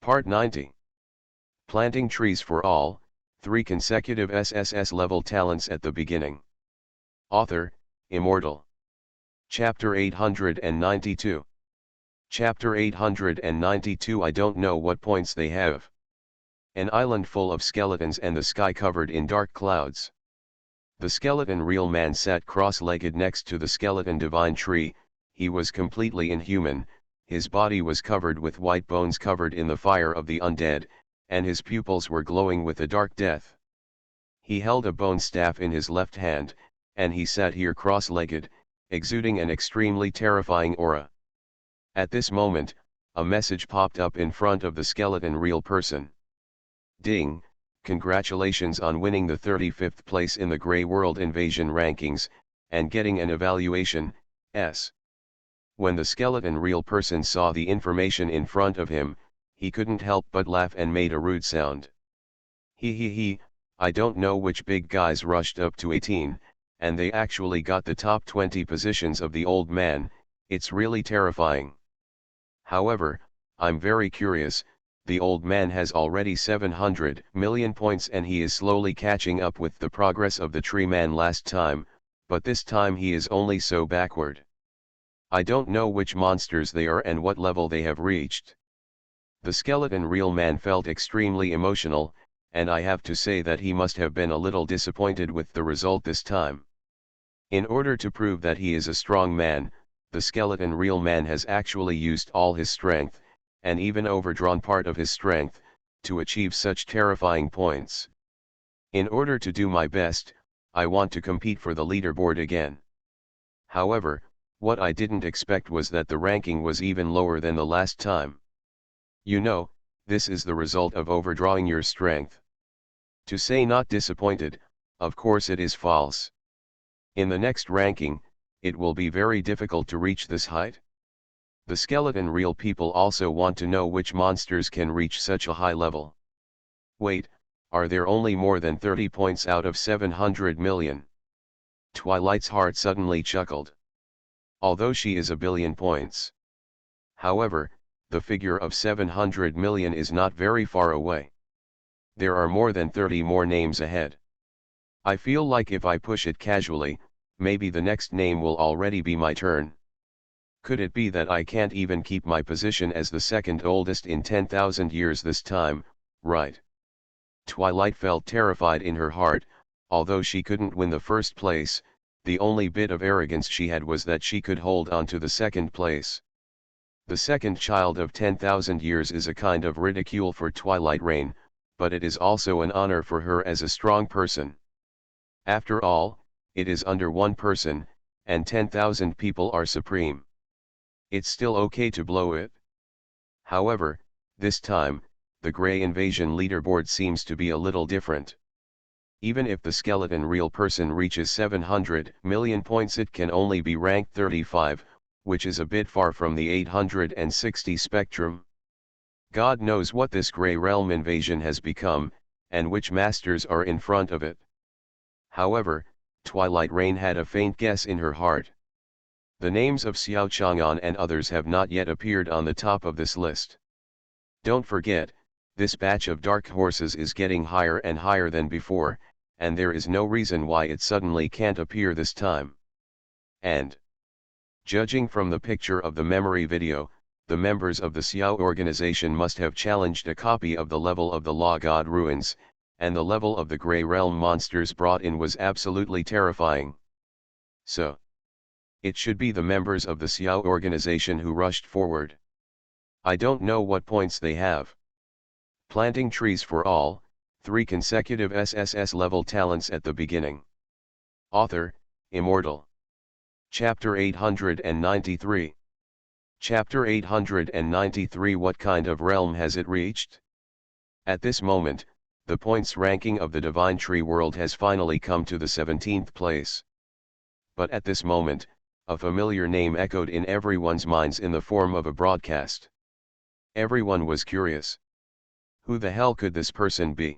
Part 90. Planting trees for all, 3 consecutive SSS-level talents at the beginning. Author, Immortal. Chapter 892. Chapter 892. I don't know what points they have. An island full of skeletons and the sky covered in dark clouds. The skeleton real man sat cross-legged next to the skeleton divine tree. He was completely inhuman. His body was covered with white bones covered in the fire of the undead, and his pupils were glowing with a dark death. He held a bone staff in his left hand, and he sat here cross-legged, exuding an extremely terrifying aura. At this moment, a message popped up in front of the skeleton real person. Ding! Congratulations on winning the 35th place in the Grey World Invasion rankings, and getting an evaluation, S. When the skeleton real person saw the information in front of him, he couldn't help but laugh and made a rude sound. He, I don't know which big guys rushed up to 18, and they actually got the top 20 positions of the old man. It's really terrifying. However, I'm very curious. The old man has already 700 million points and he is slowly catching up with the progress of the tree man last time, but this time he is only so backward. I don't know which monsters they are and what level they have reached. The skeleton real man felt extremely emotional, and I have to say that he must have been a little disappointed with the result this time. In order to prove that he is a strong man, the skeleton real man has actually used all his strength, and even overdrawn part of his strength, to achieve such terrifying points. In order to do my best, I want to compete for the leaderboard again. However, what I didn't expect was that the ranking was even lower than the last time. You know, this is the result of overdrawing your strength. To say not disappointed, of course it is false. In the next ranking, it will be very difficult to reach this height. The skeleton real people also want to know which monsters can reach such a high level. Wait, are there only more than 30 points out of 700 million? Twilight's heart suddenly chuckled. Although she is a billion points. However, the figure of 700 million is not very far away. There are more than 30 more names ahead. I feel like if I push it casually, maybe the next name will already be my turn. Could it be that I can't even keep my position as the second oldest in 10,000 years this time, right? Twilight felt terrified in her heart. Although she couldn't win the first place, the only bit of arrogance she had was that she could hold on to the second place. The second child of 10,000 years is a kind of ridicule for Twilight Rain, but it is also an honor for her as a strong person. After all, it is under one person, and 10,000 people are supreme. It's still okay to blow it. However, this time, the Grey Invasion leaderboard seems to be a little different. Even if the skeleton real person reaches 700 million points, it can only be ranked 35, which is a bit far from the 860 spectrum. God knows what this Grey Realm invasion has become, and which masters are in front of it. However, Twilight Rain had a faint guess in her heart. The names of Xiao Chang'an and others have not yet appeared on the top of this list. Don't forget, this batch of dark horses is getting higher and higher than before, and there is no reason why it suddenly can't appear this time. And, judging from the picture of the memory video, the members of the Xiao organization must have challenged a copy of the level of the Law God ruins, and the level of the Grey Realm monsters brought in was absolutely terrifying. So, it should be the members of the Xiao organization who rushed forward. I don't know what points they have. Planting trees for all, 3 consecutive SSS-level talents at the beginning. Author, Immortal. Chapter 893. Chapter 893. What kind of realm has it reached? At this moment, the points ranking of the Divine Tree world has finally come to the 17th place. But at this moment, a familiar name echoed in everyone's minds in the form of a broadcast. Everyone was curious. Who the hell could this person be?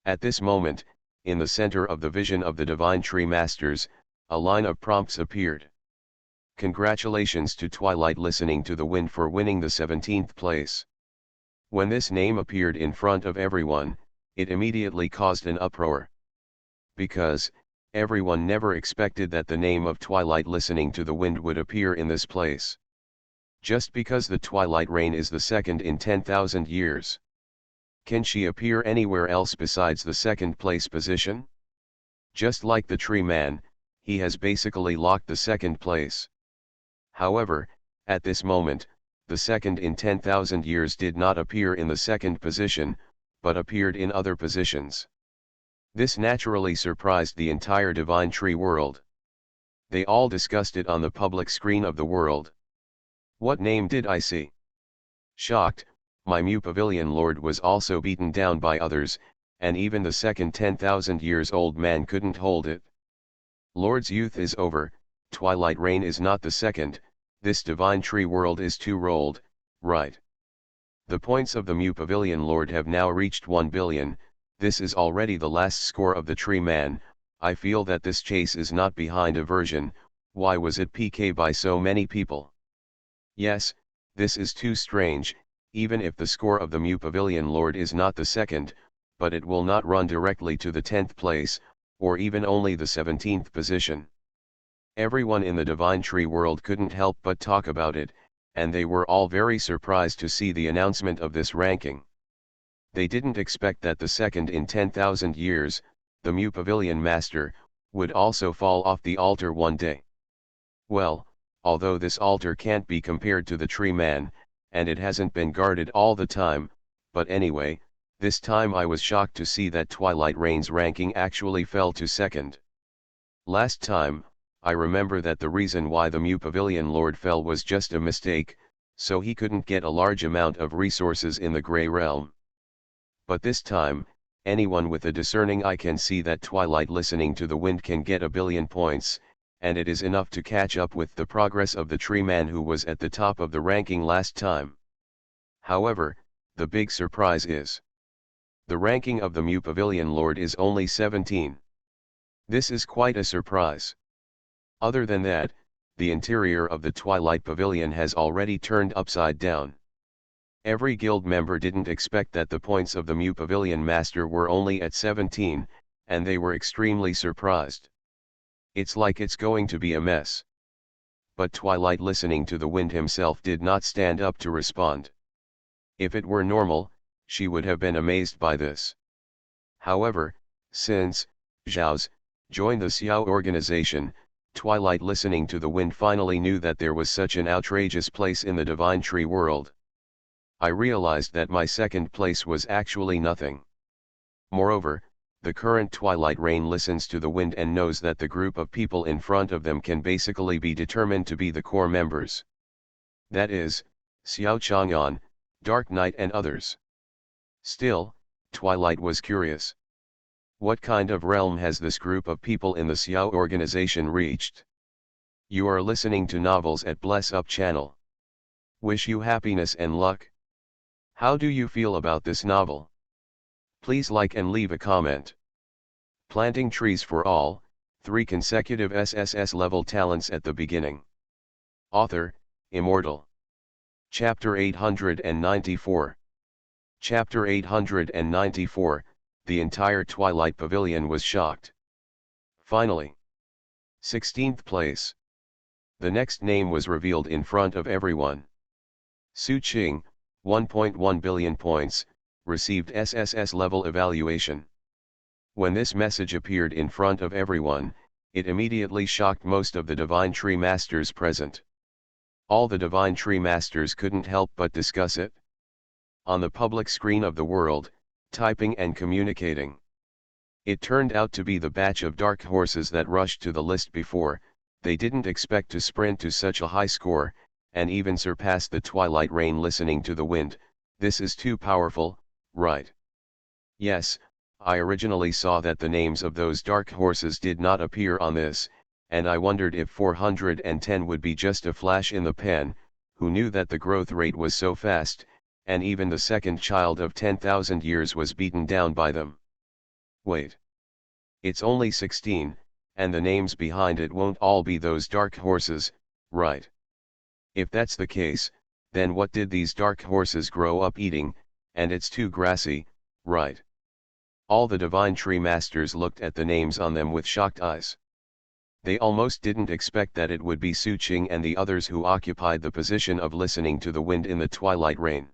At this moment, in the center of the vision of the Divine Tree Masters, a line of prompts appeared. Congratulations to Twilight listening to the wind for winning the 17th place. When this name appeared in front of everyone, it immediately caused an uproar. Because, everyone never expected that the name of Twilight Listening to the Wind would appear in this place. Just because the Twilight Rain is the second in 10,000 years. Can she appear anywhere else besides the second place position? Just like the Tree Man, he has basically locked the second place. However, at this moment, the second in 10,000 years did not appear in the second position, but appeared in other positions. This naturally surprised the entire Divine Tree world. They all discussed it on the public screen of the world. What name did I see? Shocked, my Mu Pavilion Lord was also beaten down by others, and even the second 10,000 years old man couldn't hold it. Lord's youth is over, Twilight Rain is not the second, this Divine Tree world is too rolled, right? The points of the Mu Pavilion Lord have now reached 1 billion, this is already the last score of the Tree Man. I feel that this chase is not behind aversion. Why was it PK by so many people? Yes, this is too strange, even if the score of the Mu Pavilion Lord is not the second, but it will not run directly to the 10th place, or even only the 17th position. Everyone in the Divine Tree world couldn't help but talk about it, and they were all very surprised to see the announcement of this ranking. They didn't expect that the second in 10,000 years, the Mu Pavilion Master, would also fall off the altar one day. Well, although this altar can't be compared to the Tree Man, and it hasn't been guarded all the time, but anyway, this time I was shocked to see that Twilight Rain's ranking actually fell to second. Last time, I remember that the reason why the Mu Pavilion Lord fell was just a mistake, so he couldn't get a large amount of resources in the Grey Realm. But this time, anyone with a discerning eye can see that Twilight Listening to the Wind can get 1 billion points, and it is enough to catch up with the progress of the Tree Man who was at the top of the ranking last time. However, the big surprise is the ranking of the Mu Pavilion Lord is only 17. This is quite a surprise. Other than that, the interior of the Twilight Pavilion has already turned upside down. Every guild member didn't expect that the points of the Mu Pavilion Master were only at 17, and they were extremely surprised. It's like it's going to be a mess. But Twilight Listening to the Wind himself did not stand up to respond. If it were normal, she would have been amazed by this. However, since Zhao's joined the Xiao organization, Twilight Listening to the Wind finally knew that there was such an outrageous place in the Divine Tree world. I realized that my second place was actually nothing. Moreover, the current Twilight Rain listens to the wind and knows that the group of people in front of them can basically be determined to be the core members. That is, Xiao Chang'an, Dark Knight and others. Still, Twilight was curious. What kind of realm has this group of people in the Xiao organization reached? You are listening to Novels at Bless Up channel. Wish you happiness and luck. How do you feel about this novel? Please like and leave a comment. Planting trees for all, 3 consecutive SSS-level talents at the beginning. Author, Immortal. Chapter 894. Chapter 894, the entire Twilight Pavilion was shocked. Finally. 16th place. The next name was revealed in front of everyone. Su Qing, 1.1 billion points, received SSS-level evaluation. When this message appeared in front of everyone, it immediately shocked most of the Divine Tree Masters present. All the Divine Tree Masters couldn't help but discuss it. On the public screen of the world, typing and communicating. It turned out to be the batch of dark horses that rushed to the list before. They didn't expect to sprint to such a high score, and even surpass the Twilight Rain Listening to the Wind. This is too powerful, right? Yes, I originally saw that the names of those dark horses did not appear on this, and I wondered if 410 would be just a flash in the pan. Who knew that the growth rate was so fast, and even the second child of 10,000 years was beaten down by them. Wait. It's only 16, and the names behind it won't all be those dark horses, right? If that's the case, then what did these dark horses grow up eating, and it's too grassy, right? All the divine tree masters looked at the names on them with shocked eyes. They almost didn't expect that it would be Su Qing and the others who occupied the position of listening to the wind in the twilight rain.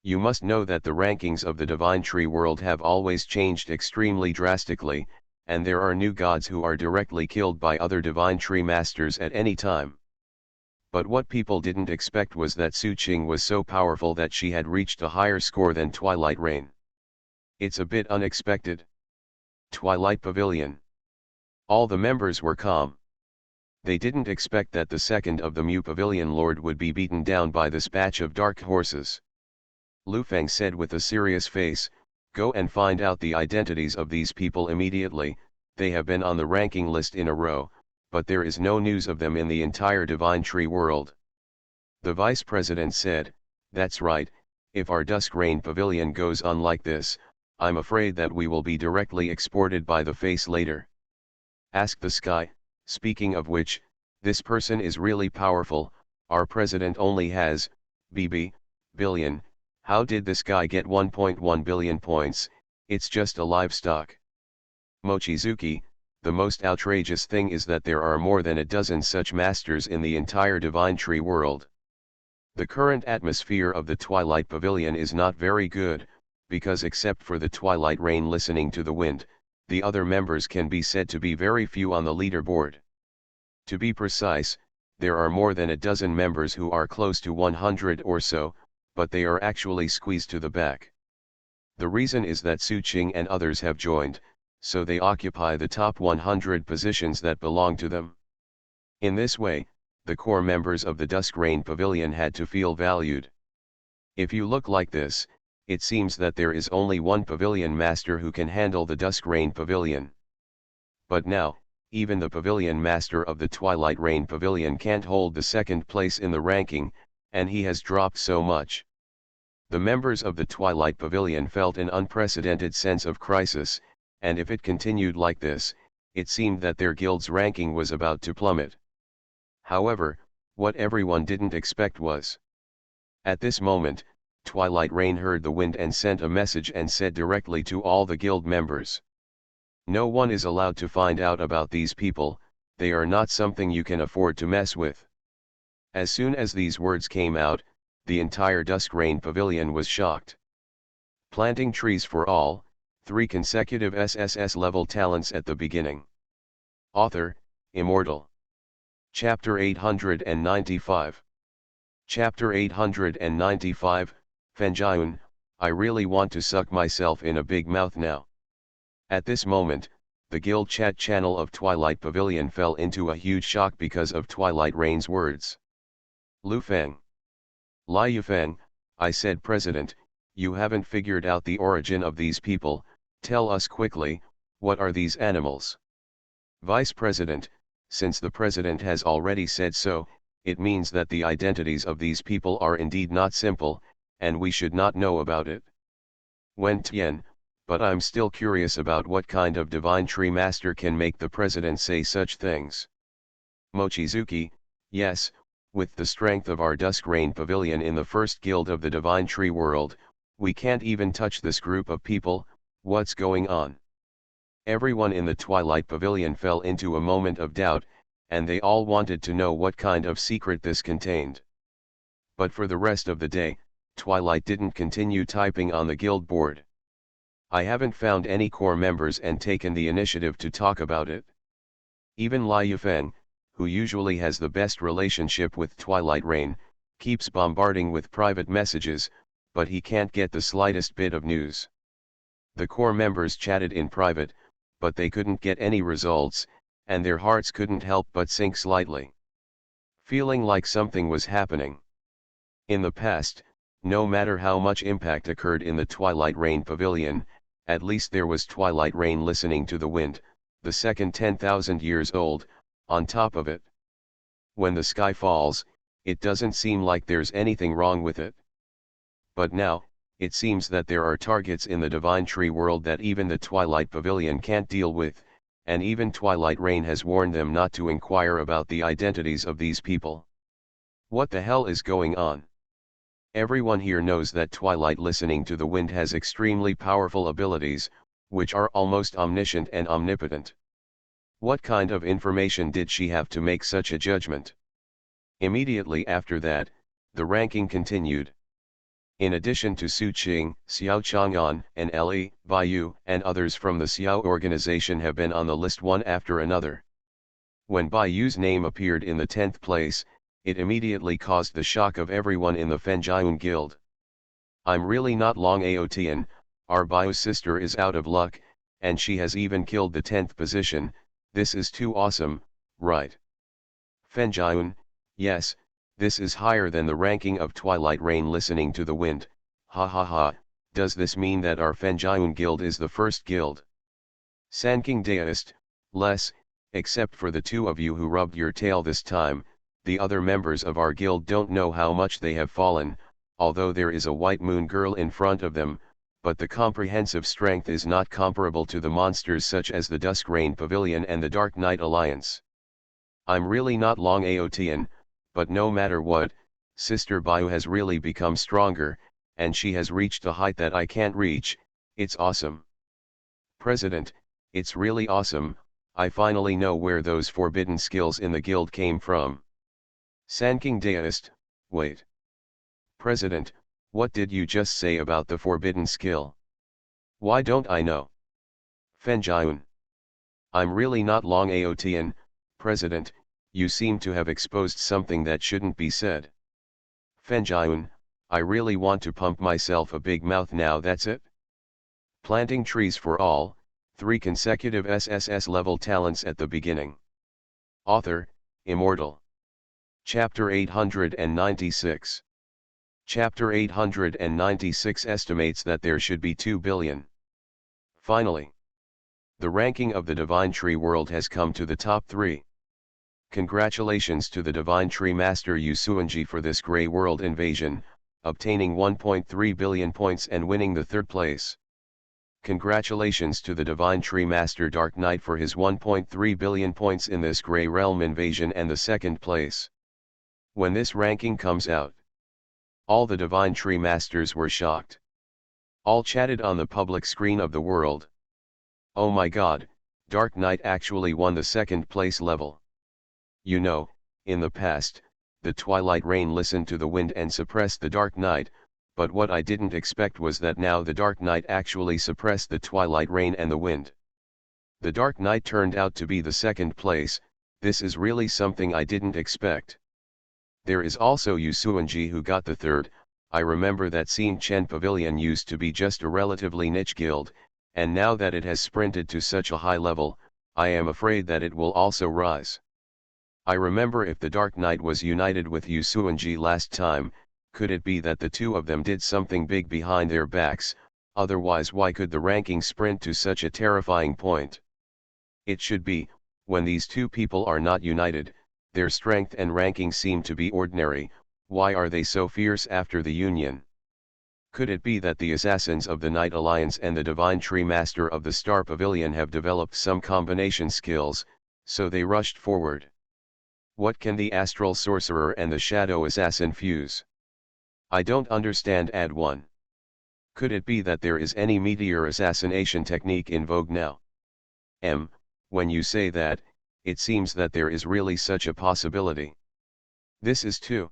You must know that the rankings of the divine tree world have always changed extremely drastically, and there are new gods who are directly killed by other divine tree masters at any time. But what people didn't expect was that Su Qing was so powerful that she had reached a higher score than Twilight Rain. It's a bit unexpected. Twilight Pavilion. All the members were calm. They didn't expect that the second of the Mu Pavilion Lord would be beaten down by this batch of dark horses. Lu Feng said with a serious face, "Go and find out the identities of these people immediately. They have been on the ranking list in a row, but there is no news of them in the entire Divine Tree world." The vice president said, "That's right, if our Dusk Rain Pavilion goes on like this, I'm afraid that we will be directly exported by the face later. Ask the sky, speaking of which, this person is really powerful, our president only has, billion, how did this guy get 1.1 billion points, it's just a livestock." Mochizuki, the most outrageous thing is that there are more than a dozen such masters in the entire Divine Tree world. The current atmosphere of the Twilight Pavilion is not very good, because except for the Twilight Rain listening to the wind, the other members can be said to be very few on the leaderboard. To be precise, there are more than a dozen members who are close to 100 or so, but they are actually squeezed to the back. The reason is that Su Qing and others have joined, so they occupy the top 100 positions that belong to them. In this way, the core members of the Dusk Rain Pavilion had to feel valued. If you look like this, it seems that there is only one pavilion master who can handle the Dusk Rain Pavilion. But now, even the pavilion master of the Twilight Rain Pavilion can't hold the second place in the ranking, and he has dropped so much. The members of the Twilight Pavilion felt an unprecedented sense of crisis, and if it continued like this, it seemed that their guild's ranking was about to plummet. However, what everyone didn't expect was. At this moment, Twilight Rain heard the wind and sent a message and said directly to all the guild members, "No one is allowed to find out about these people, they are not something you can afford to mess with." As soon as these words came out, the entire Dusk Rain Pavilion was shocked. Planting trees for all, 3 consecutive SSS-level talents at the beginning. Author, Immortal. Chapter 895. Chapter 895, Fenjiun, I really want to suck myself in a big mouth now. At this moment, the guild chat channel of Twilight Pavilion fell into a huge shock because of Twilight Rain's words. Lu Feng. Li Yufeng, I said, "President, you haven't figured out the origin of these people, tell us quickly, what are these animals?" Vice President, since the President has already said so, it means that the identities of these people are indeed not simple, and we should not know about it. Wen Tian, but I'm still curious about what kind of divine tree master can make the President say such things. Mochizuki, yes, with the strength of our Dusk Rain Pavilion in the first guild of the Divine Tree world, we can't even touch this group of people, what's going on? Everyone in the Twilight Pavilion fell into a moment of doubt, and they all wanted to know what kind of secret this contained. But for the rest of the day, Twilight didn't continue typing on the guild board. I haven't found any core members and taken the initiative to talk about it. Even Li Yufeng, who usually has the best relationship with Twilight Rain, keeps bombarding with private messages, but he can't get the slightest bit of news. The core members chatted in private, but they couldn't get any results, and their hearts couldn't help but sink slightly. Feeling like something was happening. In the past, no matter how much impact occurred in the Twilight Rain Pavilion, at least there was Twilight Rain listening to the wind, the second 10,000 years old, on top of it. When the sky falls, it doesn't seem like there's anything wrong with it. But now, it seems that there are targets in the Divine Tree world that even the Twilight Pavilion can't deal with, and even Twilight Rain has warned them not to inquire about the identities of these people. What the hell is going on? Everyone here knows that Twilight listening to the wind has extremely powerful abilities, which are almost omniscient and omnipotent. What kind of information did she have to make such a judgment? Immediately after that, the ranking continued. In addition to Su Qing, Xiao Chang'an, and Li Baiyu, and others from the Xiao organization have been on the list one after another. When Baiyu's name appeared in the 10th place, it immediately caused the shock of everyone in the Fenjian Guild. I'm really not Long Aotian, our Baiyu sister is out of luck, and she has even killed the 10th position, this is too awesome, right? Fenjian, yes, this is higher than the ranking of Twilight Rain listening to the wind, ha ha ha, does this mean that our Fenjian Guild is the first guild? Sanking Deist, less, except for the two of you who rubbed your tail this time, the other members of our guild don't know how much they have fallen, although there is a white moon girl in front of them, but the comprehensive strength is not comparable to the monsters such as the Dusk Rain Pavilion and the Dark Knight Alliance. I'm really not Long Aotian, but no matter what, Sister Baiyu has really become stronger, and she has reached a height that I can't reach, it's awesome. President, it's really awesome, I finally know where those forbidden skills in the guild came from. Sanking Deist, wait. President, what did you just say about the forbidden skill? Why don't I know? Fenjian. I'm really not Long Aotian, President, you seem to have exposed something that shouldn't be said. Fenjian, I really want to pump myself a big mouth now, that's it. Planting trees for all, 3 consecutive SSS-level talents at the beginning. Author, Immortal. Chapter 896. Chapter 896 estimates that there should be 2 billion. Finally, the ranking of the Divine Tree world has come to the top 3. Congratulations to the Divine Tree Master Yusuanji for this Grey World invasion, obtaining 1.3 billion points and winning the 3rd place. Congratulations to the Divine Tree Master Dark Knight for his 1.3 billion points in this Grey Realm invasion and the 2nd place. When this ranking comes out, all the Divine Tree Masters were shocked. All chatted on the public screen of the world. Oh my god, Dark Knight actually won the 2nd place level. You know, in the past, the Twilight Rain listened to the wind and suppressed the Dark Knight, but what I didn't expect was that now the Dark Knight actually suppressed the Twilight Rain and the wind. The Dark Knight turned out to be the 2nd place, this is really something I didn't expect. There is also Yusuanji who got the 3rd, I remember that Xing Chen Pavilion used to be just a relatively niche guild, and now that it has sprinted to such a high level, I am afraid that it will also rise. I remember if the Dark Knight was united with Yusuanji last time, could it be that the two of them did something big behind their backs, otherwise why could the ranking sprint to such a terrifying point? It should be, when these two people are not united, their strength and ranking seem to be ordinary, why are they so fierce after the union? Could it be that the assassins of the Night Alliance and the Divine Tree Master of the Star Pavilion have developed some combination skills, so they rushed forward? What can the Astral Sorcerer and the Shadow Assassin fuse? I don't understand. Add 1. Could it be that there is any meteor assassination technique in vogue now? When you say that, it seems that there is really such a possibility. This is 2.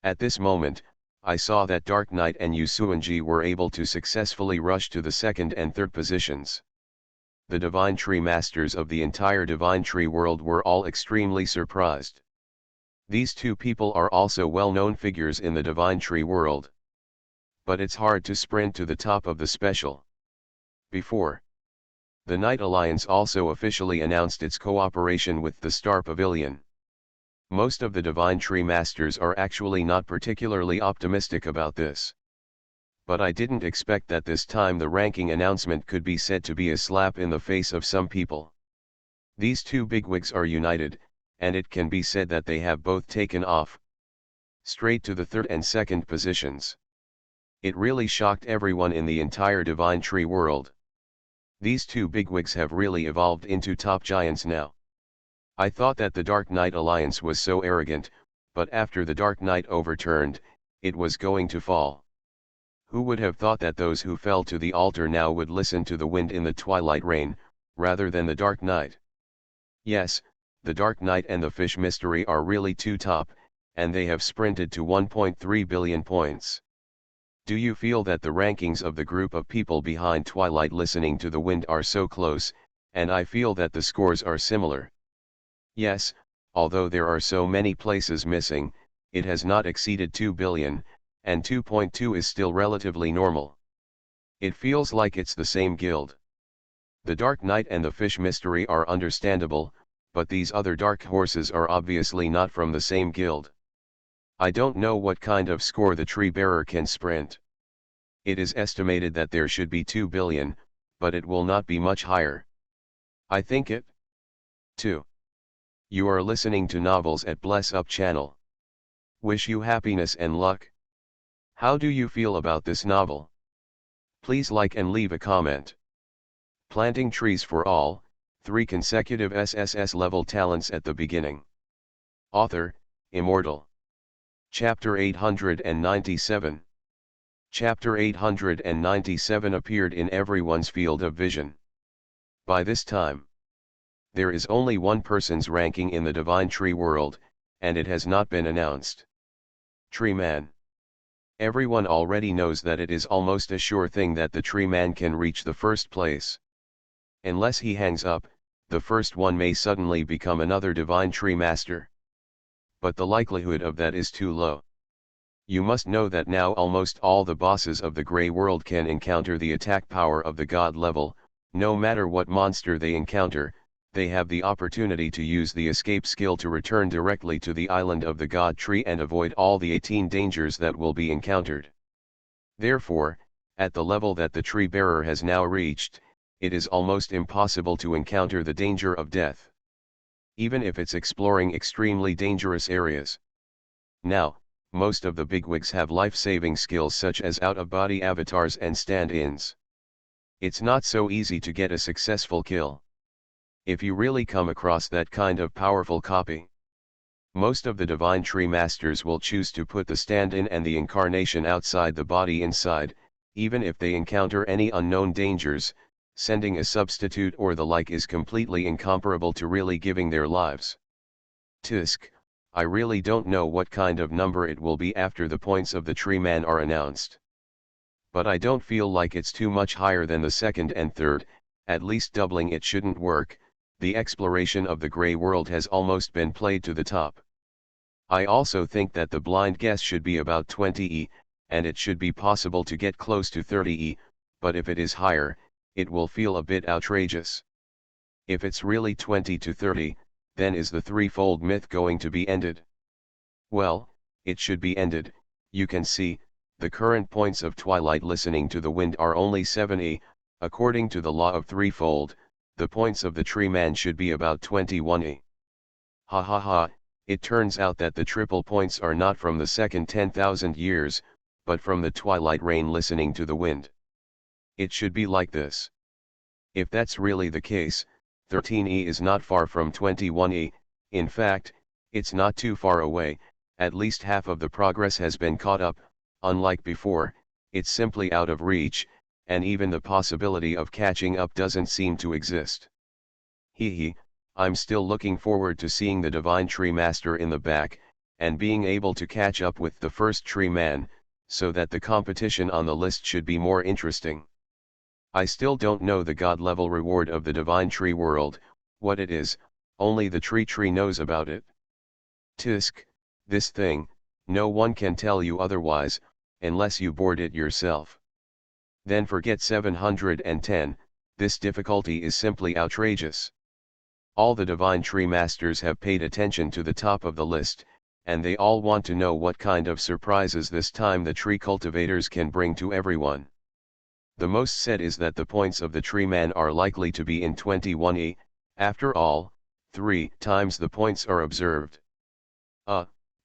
At this moment, I saw that Dark Knight and Yusuanji were able to successfully rush to the 2nd and 3rd positions. The Divine Tree Masters of the entire Divine Tree world were all extremely surprised. These two people are also well-known figures in the Divine Tree world. But it's hard to sprint to the top of the special. Before, the Night Alliance also officially announced its cooperation with the Star Pavilion. Most of the Divine Tree Masters are actually not particularly optimistic about this. But I didn't expect that this time the ranking announcement could be said to be a slap in the face of some people. These two bigwigs are united, and it can be said that they have both taken off straight to the 3rd and 2nd positions. It really shocked everyone in the entire Divine Tree world. These two bigwigs have really evolved into top giants now. I thought that the Dark Knight Alliance was so arrogant, but after the Dark Knight overturned, it was going to fall. Who would have thought that those who fell to the altar now would listen to the wind in the twilight rain, rather than the dark night? Yes, the dark night and the fish mystery are really too top, and they have sprinted to 1.3 billion points. Do you feel that the rankings of the group of people behind Twilight listening to the wind are so close, and I feel that the scores are similar? Yes, although there are so many places missing, it has not exceeded 2 billion, and 2.2 is still relatively normal. It feels like it's the same guild. The Dark Knight and the Fish Mystery are understandable, but these other dark horses are obviously not from the same guild. I don't know what kind of score the Tree Bearer can sprint. It is estimated that there should be 2 billion, but it will not be much higher. I think it. 2. You are listening to Novels at Bless Up channel. Wish you happiness and luck. How do you feel about this novel? Please like and leave a comment. Planting trees for all, 3 consecutive SSS-level talents at the beginning. Author, Immortal. Chapter 897. Chapter 897 appeared in everyone's field of vision. By this time, there is only one person's ranking in the Divine Tree world, and it has not been announced. Tree Man. Everyone already knows that it is almost a sure thing that the Tree Man can reach the first place. Unless he hangs up, the first one may suddenly become another Divine Tree Master. But the likelihood of that is too low. You must know that now almost all the bosses of the Grey World can encounter the attack power of the God level. No matter what monster they encounter, they have the opportunity to use the escape skill to return directly to the island of the God Tree and avoid all the 18 dangers that will be encountered. Therefore, at the level that the Tree Bearer has now reached, it is almost impossible to encounter the danger of death, even if it's exploring extremely dangerous areas. Now, most of the bigwigs have life-saving skills such as out-of-body avatars and stand-ins. It's not so easy to get a successful kill. If you really come across that kind of powerful copy, most of the Divine Tree Masters will choose to put the stand-in and the incarnation outside the body inside, even if they encounter any unknown dangers. Sending a substitute or the like is completely incomparable to really giving their lives. Tisk, I really don't know what kind of number it will be after the points of the Tree Man are announced. But I don't feel like it's too much higher than the second and third, at least doubling it shouldn't work. The exploration of the Grey World has almost been played to the top. I also think that the blind guess should be about 20e, and it should be possible to get close to 30e, but if it is higher, it will feel a bit outrageous. If it's really 20 to 30, then is the threefold myth going to be ended? Well, it should be ended. You can see, the current points of Twilight listening to the wind are only 7e, according to the law of threefold, the points of the Tree Man should be about 21e. Ha ha ha, it turns out that the triple points are not from the second 10,000 years, but from the Twilight Rain listening to the wind. It should be like this. If that's really the case, 13e is not far from 21e, in fact, it's not too far away, at least half of the progress has been caught up. Unlike before, it's simply out of reach, and even the possibility of catching up doesn't seem to exist. Hee, I'm still looking forward to seeing the Divine Tree Master in the back, and being able to catch up with the first Tree Man, so that the competition on the list should be more interesting. I still don't know the God level reward of the Divine Tree world, what it is, only the Tree knows about it. Tisk, this thing, no one can tell you otherwise, unless you board it yourself. Then forget 710, this difficulty is simply outrageous. All the Divine Tree Masters have paid attention to the top of the list, and they all want to know what kind of surprises this time the tree cultivators can bring to everyone. The most said is that the points of the Tree Man are likely to be in 21e, after all, 3 times the points are observed.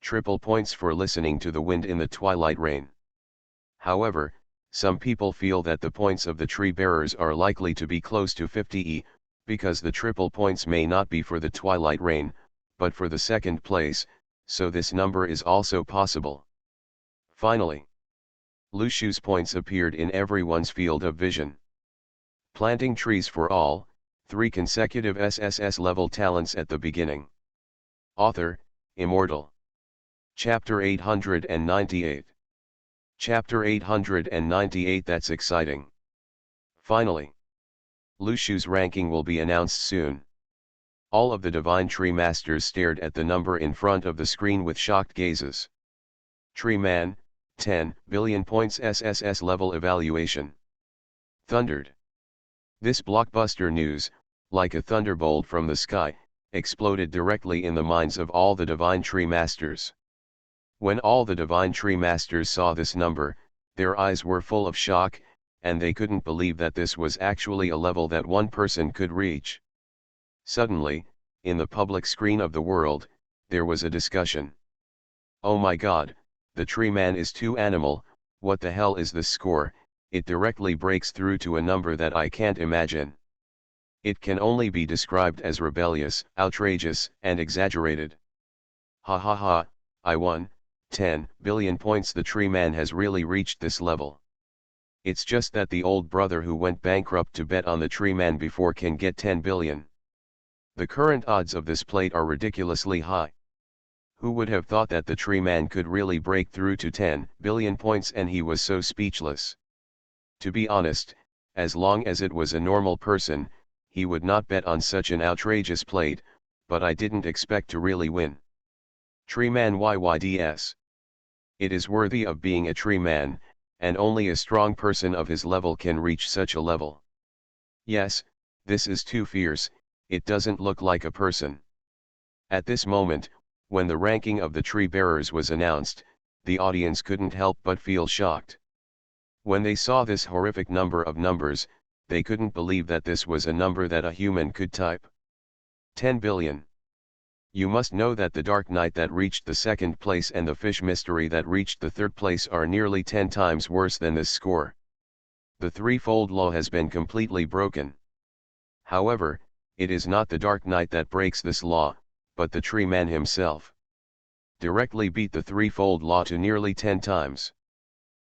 Triple points for listening to the wind in the Twilight Rain. However, some people feel that the points of the Tree Bearers are likely to be close to 50e, because the triple points may not be for the Twilight Rain, but for the second place, so this number is also possible. Finally, Lushu's points appeared in everyone's field of vision. Planting trees for all, 3 consecutive SSS-level talents at the beginning. Author, Immortal. Chapter 898. Chapter 898. That's exciting. Finally, Lushu's ranking will be announced soon. All of the Divine Tree Masters stared at the number in front of the screen with shocked gazes. Tree Man, 10 billion points SSS level evaluation. Thundered. This blockbuster news, like a thunderbolt from the sky, exploded directly in the minds of all the Divine Tree Masters. When all the Divine Tree Masters saw this number, their eyes were full of shock, and they couldn't believe that this was actually a level that one person could reach. Suddenly, in the public screen of the world, there was a discussion. Oh my god, the Tree Man is too animal, what the hell is this score? It directly breaks through to a number that I can't imagine. It can only be described as rebellious, outrageous, and exaggerated. Ha ha ha, I won, 10 billion points. The Tree Man has really reached this level. It's just that the old brother who went bankrupt to bet on the Tree Man before can get 10 billion. The current odds of this plate are ridiculously high. Who would have thought that the Tree Man could really break through to 10 billion points? And he was so speechless. To be honest, as long as it was a normal person, he would not bet on such an outrageous plate, but I didn't expect to really win. Tree Man YYDS. It is worthy of being a Tree Man, and only a strong person of his level can reach such a level. Yes, this is too fierce, it doesn't look like a person. At this moment, when the ranking of the tree bearers was announced, the audience couldn't help but feel shocked. When they saw this horrific number of numbers, they couldn't believe that this was a number that a human could type. 10 billion. You must know that the Dark Knight that reached the second place and the Fish Mystery that reached the third place are nearly 10 times worse than this score. The threefold law has been completely broken. However, it is not the Dark Knight that breaks this law, but the Tree Man himself. Directly beat the threefold law to nearly 10 times.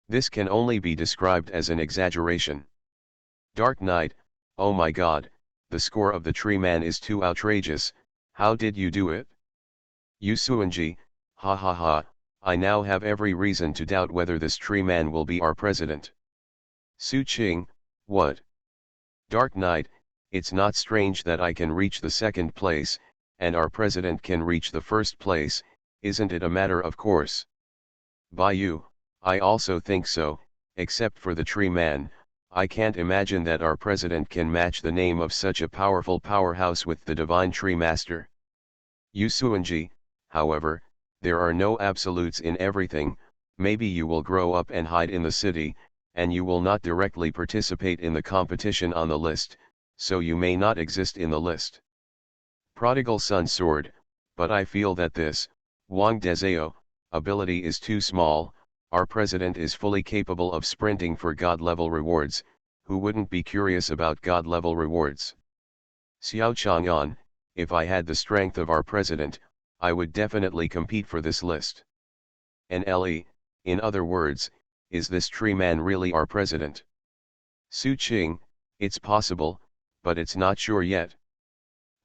This can only be described as an exaggeration. Dark Knight, oh my god, the score of the Tree Man is too outrageous, how did you do it? Yusuanji, ha ha ha, I now have every reason to doubt whether this Tree Man will be our president. Su Qing, what? Dark Knight, it's not strange that I can reach the second place, and our president can reach the first place, isn't it a matter of course? Baiyu, I also think so, except for the Tree Man, I can't imagine that our president can match the name of such a powerful powerhouse with the Divine Tree Master. Yusuanji, however, there are no absolutes in everything, maybe you will grow up and hide in the city, and you will not directly participate in the competition on the list, so you may not exist in the list. Prodigal Son Sword, but I feel that this, Wang Dezeo, ability is too small. Our president is fully capable of sprinting for God-level rewards, who wouldn't be curious about God-level rewards? Xiao Chang'an, if I had the strength of our president, I would definitely compete for this list. NLE, in other words, is this Tree Man really our president? Su Qing, it's possible, but it's not sure yet.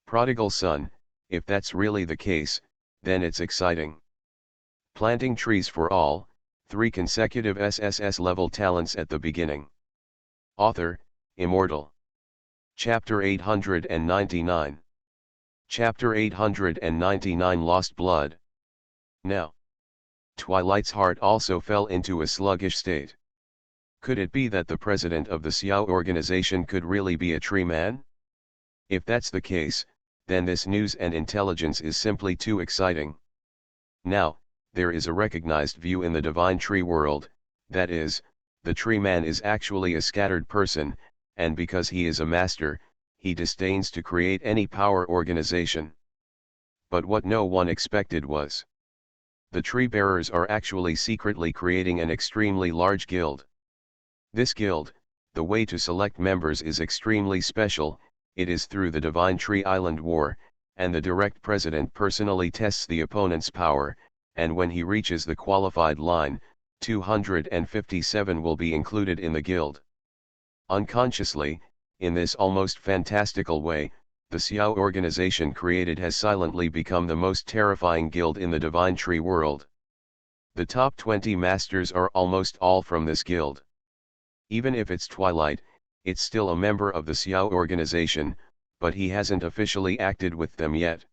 Prodigal Son, if that's really the case, then it's exciting. Planting trees for all, 3 consecutive SSS-level talents at the beginning. Author, Immortal. Chapter 899. Chapter 899. Lost Blood. Now, Twilight's heart also fell into a sluggish state. Could it be that the president of the Xiao organization could really be a Tree Man? If that's the case, then this news and intelligence is simply too exciting. Now, there is a recognized view in the Divine Tree world, that is, the Tree Man is actually a scattered person, and because he is a master, he disdains to create any power organization. But what no one expected was, the Tree Bearers are actually secretly creating an extremely large guild. This guild, the way to select members is extremely special, it is through the Divine Tree Island War, and the direct president personally tests the opponent's power, and when he reaches the qualified line, 257 will be included in the guild. Unconsciously, in this almost fantastical way, the Xiao organization created has silently become the most terrifying guild in the Divine Tree world. The top 20 masters are almost all from this guild. Even if it's Twilight, it's still a member of the Xiao organization, but he hasn't officially acted with them yet.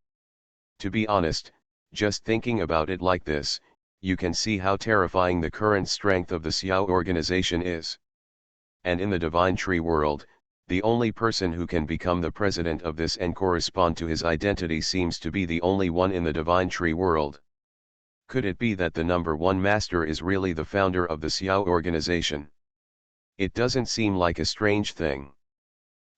To be honest, just thinking about it like this, you can see how terrifying the current strength of the Xiao organization is. And in the Divine Tree world, the only person who can become the president of this and correspond to his identity seems to be the only one in the Divine Tree world. Could it be that the number one master is really the founder of the Xiao organization? It doesn't seem like a strange thing.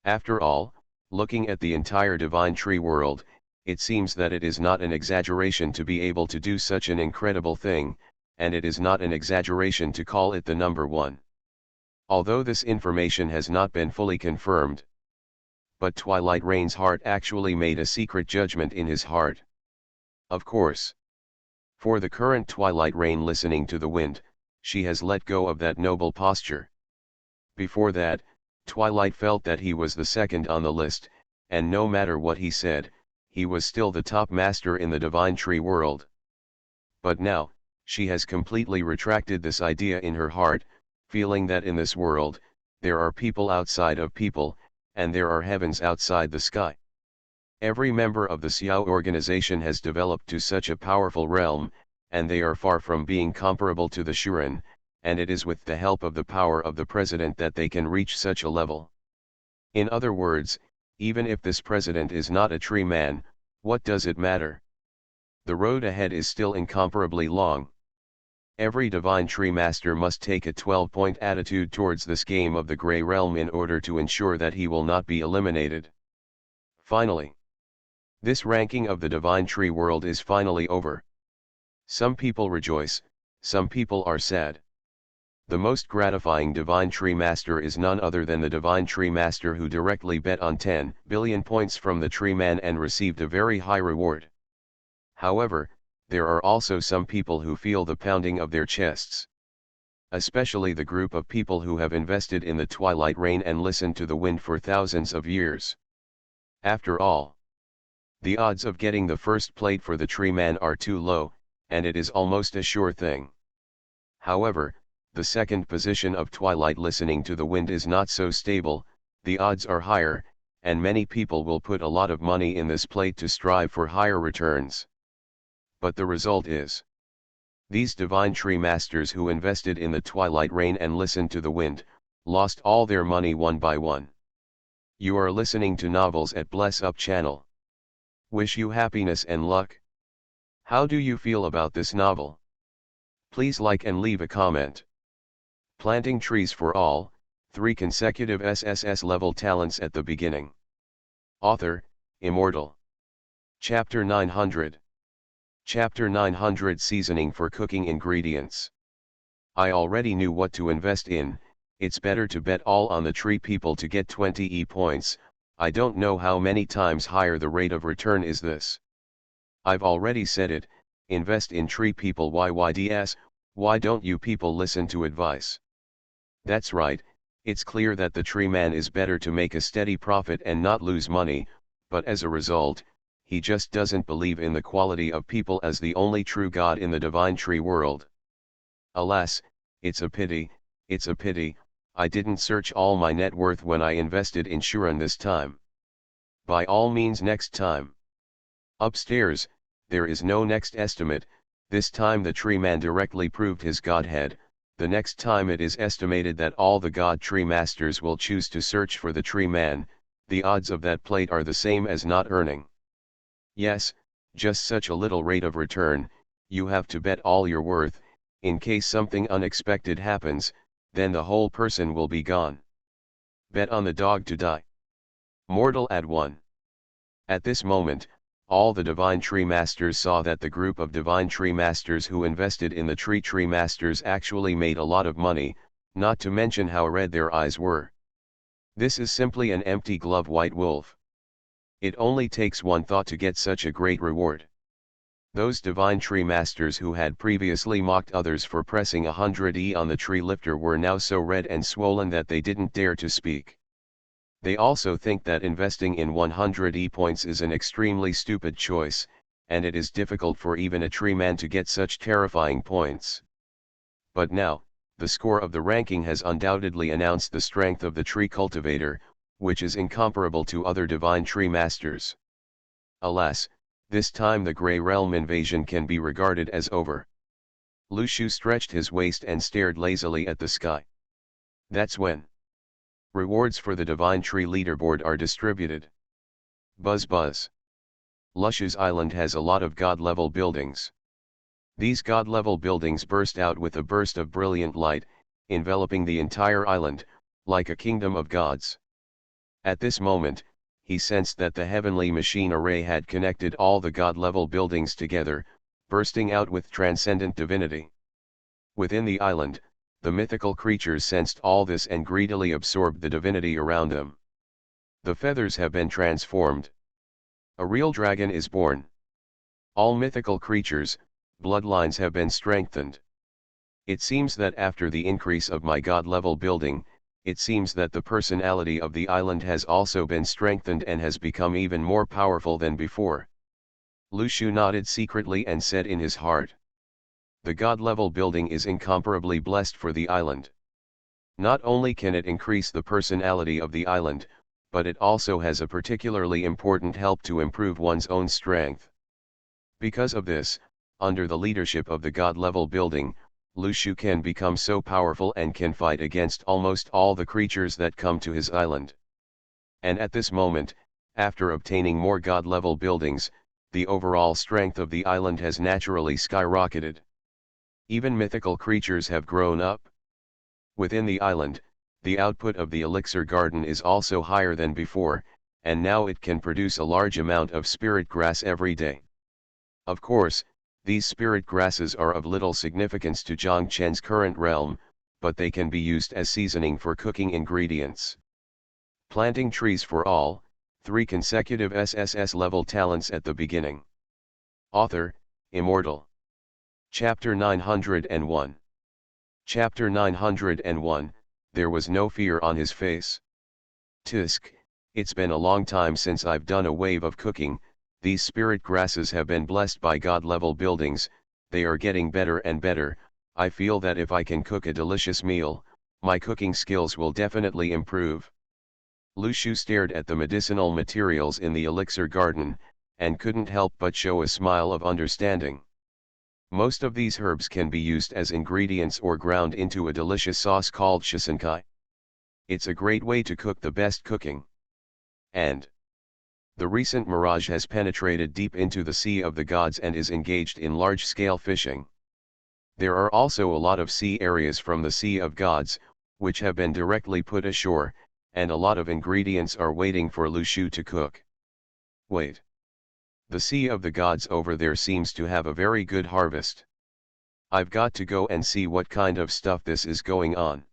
After all, looking at the entire Divine Tree world, it seems that it is not an exaggeration to be able to do such an incredible thing, and it is not an exaggeration to call it the number one. Although this information has not been fully confirmed. But Twilight Rain's heart actually made a secret judgment in his heart. Of course. For the current Twilight Rain listening to the wind, she has let go of that noble posture. Before that, Twilight felt that he was the second on the list, and no matter what he said, he was still the top master in the Divine Tree world. But now, she has completely retracted this idea in her heart, feeling that in this world, there are people outside of people, and there are heavens outside the sky. Every member of the Xiao organization has developed to such a powerful realm, and they are far from being comparable to the Shuren, and it is with the help of the power of the president that they can reach such a level. In other words, even if this president is not a tree man, what does it matter? The road ahead is still incomparably long. Every Divine Tree Master must take a 12-point attitude towards this game of the Grey Realm in order to ensure that he will not be eliminated. Finally, this ranking of the Divine Tree world is finally over. Some people rejoice, some people are sad. The most gratifying Divine Tree Master is none other than the Divine Tree Master who directly bet on 10 billion points from the Tree Man and received a very high reward. However, there are also some people who feel the pounding of their chests. Especially the group of people who have invested in the Twilight Rain and listened to the wind for thousands of years. After all, the odds of getting the first plate for the Tree Man are too low, and it is almost a sure thing. However, the second position of Twilight listening to the wind is not so stable, the odds are higher, and many people will put a lot of money in this plate to strive for higher returns. But the result is, these Divine Tree Masters who invested in the Twilight Rain and listened to the wind, lost all their money one by one. You are listening to Novels at Bless Up channel. Wish you happiness and luck. How do you feel about this novel? Please like and leave a comment. Planting trees for all, 3 consecutive SSS-level talents at the beginning. Author, Immortal. Chapter 900. Chapter 900 Seasoning for Cooking Ingredients. I already knew what to invest in, it's better to bet all on the tree people to get 20 E points, I don't know how many times higher the rate of return is this. I've already said it, invest in tree people YYDS, why don't you people listen to advice? That's right, it's clear that the tree man is better to make a steady profit and not lose money, but as a result, he just doesn't believe in the quality of people as the only true God in the Divine Tree world. Alas, it's a pity, I didn't search all my net worth when I invested in Shuren this time. By all means next time. Upstairs, there is no next estimate, this time the tree man directly proved his godhead, the next time it is estimated that all the God Tree Masters will choose to search for the tree man, the odds of that plate are the same as not earning. Yes, just such a little rate of return, you have to bet all your worth, in case something unexpected happens, then the whole person will be gone. Bet on the dog to die. Mortal at 1. At this moment, all the Divine Tree Masters saw that the group of Divine Tree Masters who invested in the Tree Masters actually made a lot of money, not to mention how red their eyes were. This is simply an empty glove white wolf. It only takes one thought to get such a great reward. Those divine tree masters who had previously mocked others for pressing 100E on the tree lifter were now so red and swollen that they didn't dare to speak. They also think that investing in 100E points is an extremely stupid choice, and it is difficult for even a tree man to get such terrifying points. But now, the score of the ranking has undoubtedly announced the strength of the tree cultivator, which is incomparable to other divine tree masters. Alas, this time the Grey Realm invasion can be regarded as over. Lu Shu stretched his waist and stared lazily at the sky. That's when rewards for the divine tree leaderboard are distributed. Buzz buzz. Lushu's island has a lot of god-level buildings. These god-level buildings burst out with a burst of brilliant light, enveloping the entire island, like a kingdom of gods. At this moment, he sensed that the heavenly machine array had connected all the god-level buildings together, bursting out with transcendent divinity. Within the island, the mythical creatures sensed all this and greedily absorbed the divinity around them. The feathers have been transformed. A real dragon is born. All mythical creatures, bloodlines have been strengthened. It seems that after the increase of my god-level building, it seems that the personality of the island has also been strengthened and has become even more powerful than before. Lu Shu nodded secretly and said in his heart, the god-level building is incomparably blessed for the island. Not only can it increase the personality of the island, but it also has a particularly important help to improve one's own strength. Because of this, under the leadership of the god-level building, Lu Shu can become so powerful and can fight against almost all the creatures that come to his island. And at this moment, after obtaining more god-level buildings, the overall strength of the island has naturally skyrocketed. Even mythical creatures have grown up. Within the island, the output of the elixir garden is also higher than before, and now it can produce a large amount of spirit grass every day. Of course, these spirit grasses are of little significance to Zhang Chen's current realm, but they can be used as seasoning for cooking ingredients. Planting trees for all, 3 consecutive SSS-level talents at the beginning. Author, Immortal. Chapter 901. Chapter 901, there was no fear on his face. Tisk, it's been a long time since I've done a wave of cooking. These spirit grasses have been blessed by god-level buildings, they are getting better and better. I feel that if I can cook a delicious meal, my cooking skills will definitely improve. Lu Shu stared at the medicinal materials in the elixir garden, and couldn't help but show a smile of understanding. Most of these herbs can be used as ingredients or ground into a delicious sauce called shisankai. It's a great way to cook the best cooking. And the recent mirage has penetrated deep into the Sea of the Gods and is engaged in large-scale fishing. There are also a lot of sea areas from the Sea of Gods, which have been directly put ashore, and a lot of ingredients are waiting for Lu Shu to cook. Wait. The Sea of the Gods over there seems to have a very good harvest. I've got to go and see what kind of stuff this is going on.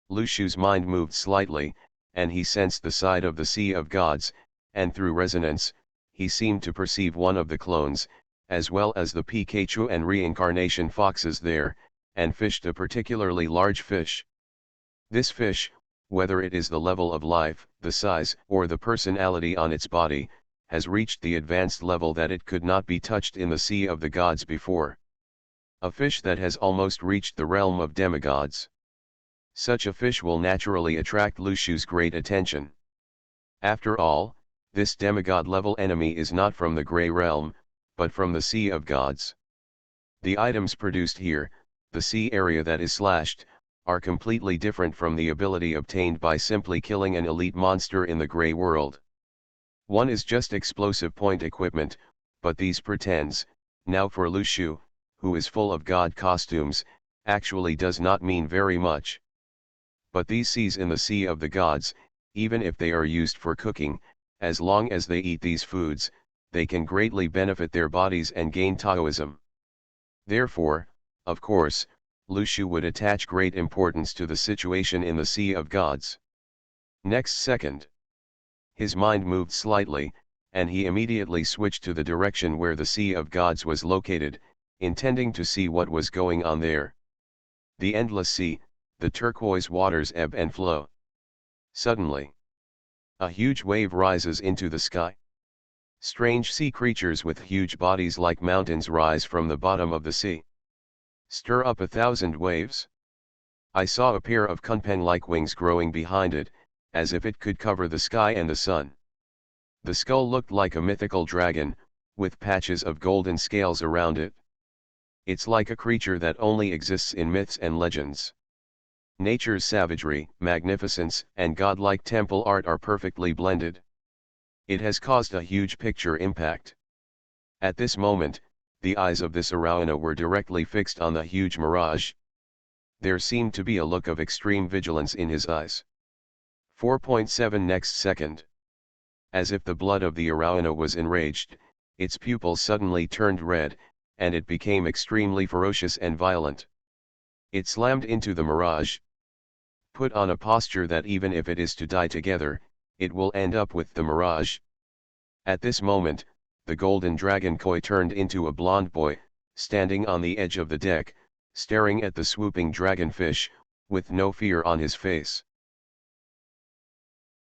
Lu Shu's mind moved slightly, and he sensed the side of the Sea of Gods, and through resonance, he seemed to perceive one of the clones, as well as the Pikachu and reincarnation foxes there, and fished a particularly large fish. This fish, whether it is the level of life, the size, or the personality on its body, has reached the advanced level that it could not be touched in the Sea of the Gods before. A fish that has almost reached the realm of demigods. Such a fish will naturally attract Lu Shu's great attention. After all, this demigod-level enemy is not from the Grey Realm, but from the Sea of Gods. The items produced here, the sea area that is slashed, are completely different from the ability obtained by simply killing an elite monster in the Grey World. One is just explosive point equipment, but these pretends, now for Lu Shu, who is full of god costumes, actually does not mean very much. But these seas in the Sea of the Gods, even if they are used for cooking, as long as they eat these foods, they can greatly benefit their bodies and gain Taoism. Therefore, of course, Lu Shu would attach great importance to the situation in the Sea of Gods. Next second, his mind moved slightly, and he immediately switched to the direction where the Sea of Gods was located, intending to see what was going on there. The endless sea, the turquoise waters ebb and flow. Suddenly, a huge wave rises into the sky. Strange sea creatures with huge bodies like mountains rise from the bottom of the sea. Stir up 1,000 waves. I saw a pair of kunpeng-like wings growing behind it, as if it could cover the sky and the sun. The skull looked like a mythical dragon, with patches of golden scales around it. It's like a creature that only exists in myths and legends. Nature's savagery, magnificence, and godlike temple art are perfectly blended. It has caused a huge picture impact. At this moment, the eyes of this Arowana were directly fixed on the huge mirage. There seemed to be a look of extreme vigilance in his eyes. 4.7 Next second. As if the blood of the Arowana was enraged, its pupils suddenly turned red, and it became extremely ferocious and violent. It slammed into the mirage. Put on a posture that even if it is to die together, it will end up with the mirage. At this moment, the golden dragon koi turned into a blond boy, standing on the edge of the deck, staring at the swooping dragonfish, with no fear on his face.